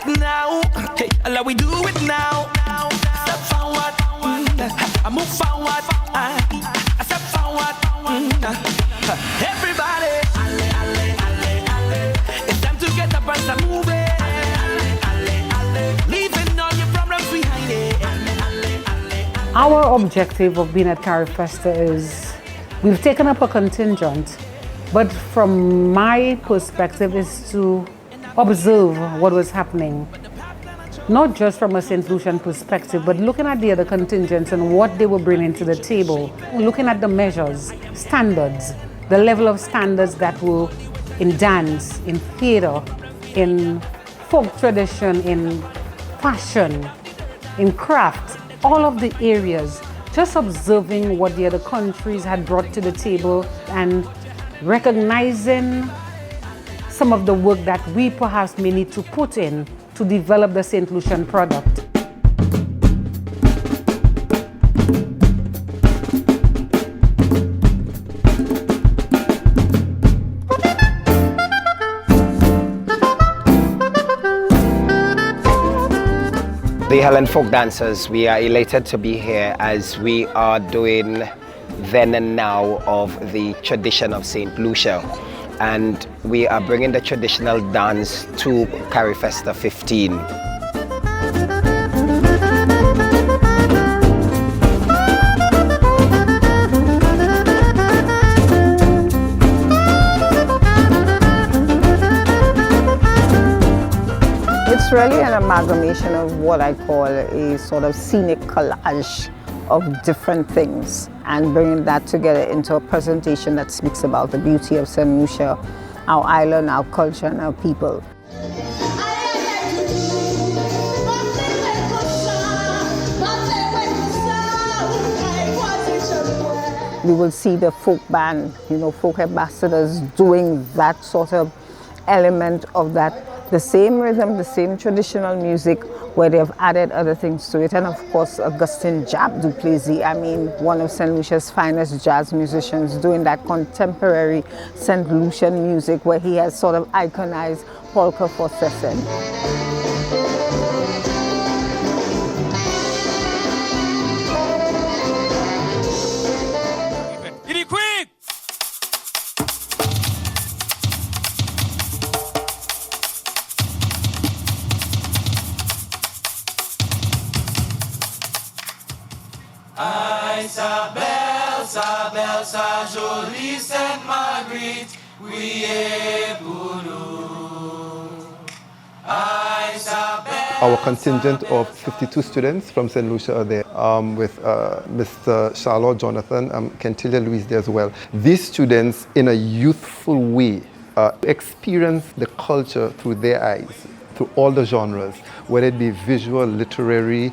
it now. Hey, Allah, we do it now. Step forward, I move forward. I step forward. Everybody, it's time to get up and start moving. Leaving all your problems behind it. Our objective of being at Carifesta is we've taken up a contingent, but from my perspective is to observe what was happening. Not just from a St. Lucian perspective, but looking at the other contingents and what they were bringing to the table. Looking at the measures, standards, the level of standards that were in dance, in theater, in folk tradition, in fashion, in craft, all of the areas. Just observing what the other countries had brought to the table and recognizing some of the work that we perhaps may need to put in to develop the St. Lucian product. The Highland Folk Dancers, we are elated to be here as we are doing then and now of the tradition of St. Lucia. And we are bringing the traditional dance to Carifesta 15. It's really an amalgamation of what I call a sort of scenic collage of different things and bringing that together into a presentation that speaks about the beauty of St. Lucia, our island, our culture and our people. We will see the folk band, folk ambassadors doing that sort of element of that, the same rhythm, the same traditional music, where they've added other things to it. And of course, Augustin Jab du Plessis, one of St. Lucia's finest jazz musicians, doing that contemporary St. Lucian music where he has sort of iconized polka for Sesen. Isabelle, sa jolie Sainte Marguerite, oui et pour nous. Our contingent of 52 students from St. Lucia are there, with Mr. Charlotte Jonathan, Kentilia Louise there as well. These students, in a youthful way, experience the culture through their eyes, through all the genres, whether it be visual, literary,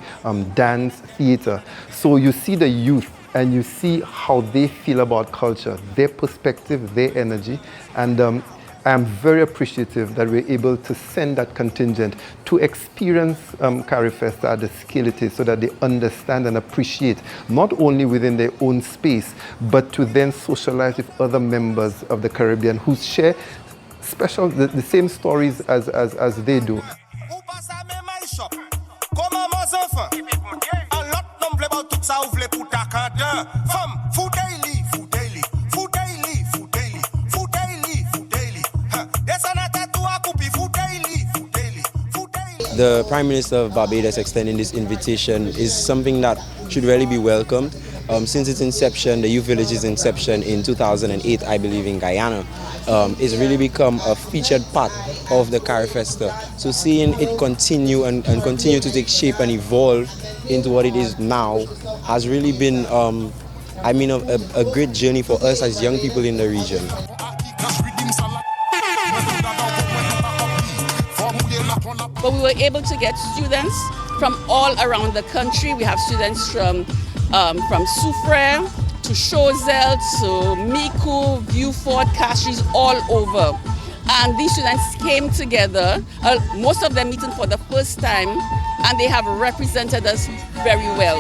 dance, theater. So you see the youth and you see how they feel about culture, their perspective, their energy. And I'm very appreciative that we're able to send that contingent to experience Carifesta at the scale it is, so that they understand and appreciate, not only within their own space, but to then socialize with other members of the Caribbean who share the same stories as they do. The Prime Minister of Barbados extending this invitation is something that should really be welcomed. Since its inception, the Youth Village's inception in 2008, I believe in Guyana, it's really become a featured part of the Carifesta. So seeing it continue and continue to take shape and evolve into what it is now has really been, a great journey for us as young people in the region. But we were able to get students from all around the country. We have students from Soufrière to Choiseul to Micoud, Vieux-Fort, Castries, all over. And these students came together, most of them meeting for the first time, and they have represented us very well.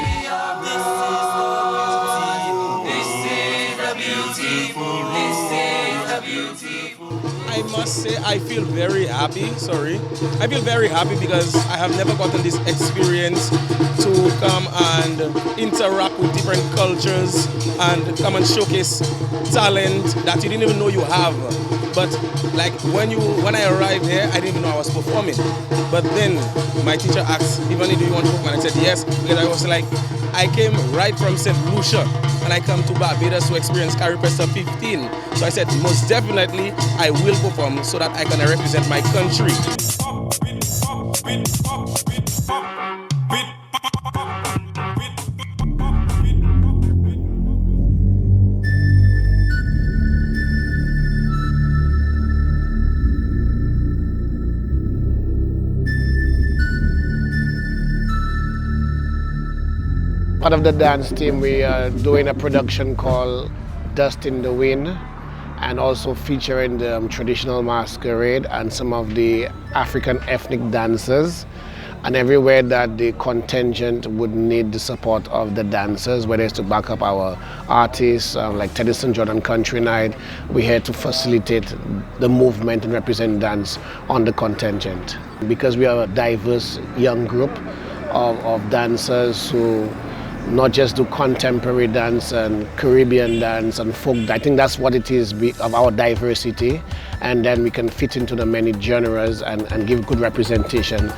I I must say I feel very happy, I feel very happy because I have never gotten this experience to come and interact with different cultures and come and showcase talent that you didn't even know you have. But like when I arrived here, I didn't even know I was performing. But then my teacher asked, even do you want to perform? And I said yes, because I was like, I came right from St. Lucia and I come to Barbados to experience Carifesta 15. So I said, most definitely I will perform so that I can represent my country. Part of the dance team, we are doing a production called Dust in the Wind, and also featuring the traditional masquerade and some of the African ethnic dancers. And everywhere that the contingent would need the support of the dancers, whether it's to back up our artists like Teddy St. John and Country Night, we're here to facilitate the movement and represent dance on the contingent. Because we are a diverse young group of dancers who not just do contemporary dance and Caribbean dance and folk. I think that's what it is of our diversity, and then we can fit into the many genres and give good representation.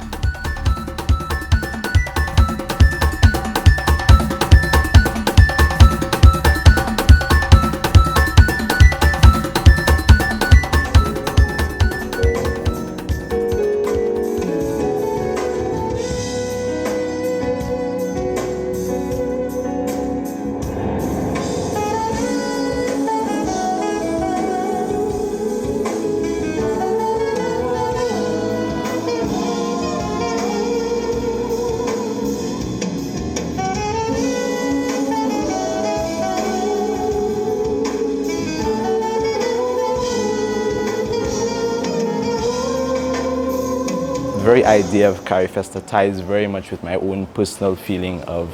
The very idea of Carifesta ties very much with my own personal feeling of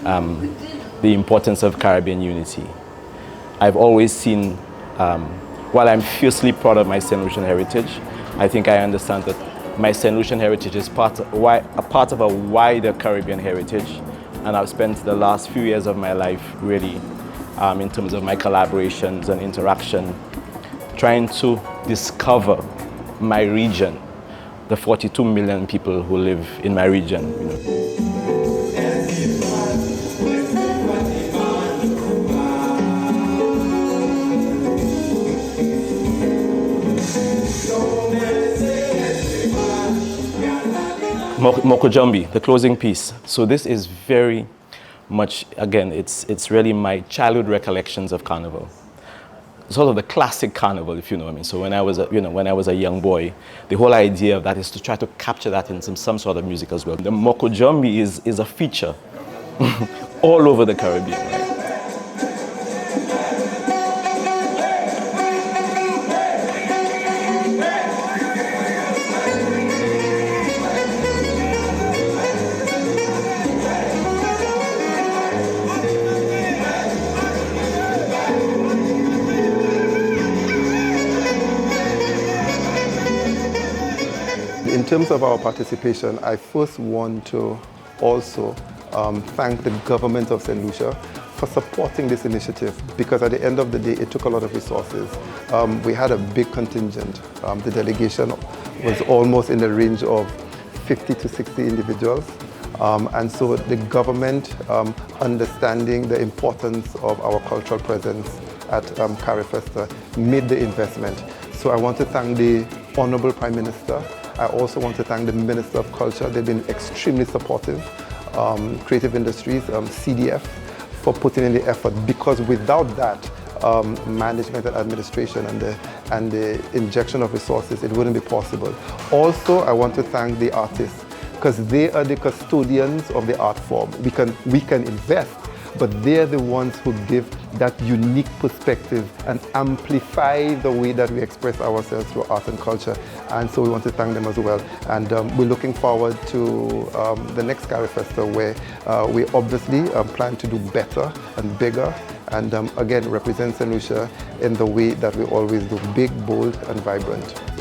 the importance of Caribbean unity. I've always seen, while I'm fiercely proud of my St. Lucian heritage, I think I understand that my St. Lucian heritage is a part of a wider Caribbean heritage, and I've spent the last few years of my life really, in terms of my collaborations and interaction, trying to discover my region, the 42 million people who live in my region. You know. Mokojumbi, the closing piece. So this is very much, again, it's really my childhood recollections of Carnival. Sort of the classic Carnival, if you know what I mean. So when I was a young boy, the whole idea of that is to try to capture that in some sort of music as well. The Mokojumbi is a feature all over the Caribbean, right? In terms of our participation, I first want to also thank the government of St. Lucia for supporting this initiative, because at the end of the day, it took a lot of resources. We had a big contingent. The delegation was almost in the range of 50 to 60 individuals. And so the government, understanding the importance of our cultural presence at Carifesta, made the investment. So I want to thank the Honorable Prime Minister. I also want to thank the Minister of Culture. They've been extremely supportive. Creative Industries, CDF, for putting in the effort, because without that, management and administration and the injection of resources, it wouldn't be possible. Also, I want to thank the artists, because they are the custodians of the art form. We can invest, but they're the ones who give that unique perspective and amplify the way that we express ourselves through art and culture. And so we want to thank them as well. And we're looking forward to the next Carifesta, where we obviously plan to do better and bigger and again represent St. Lucia in the way that we always do, big, bold and vibrant.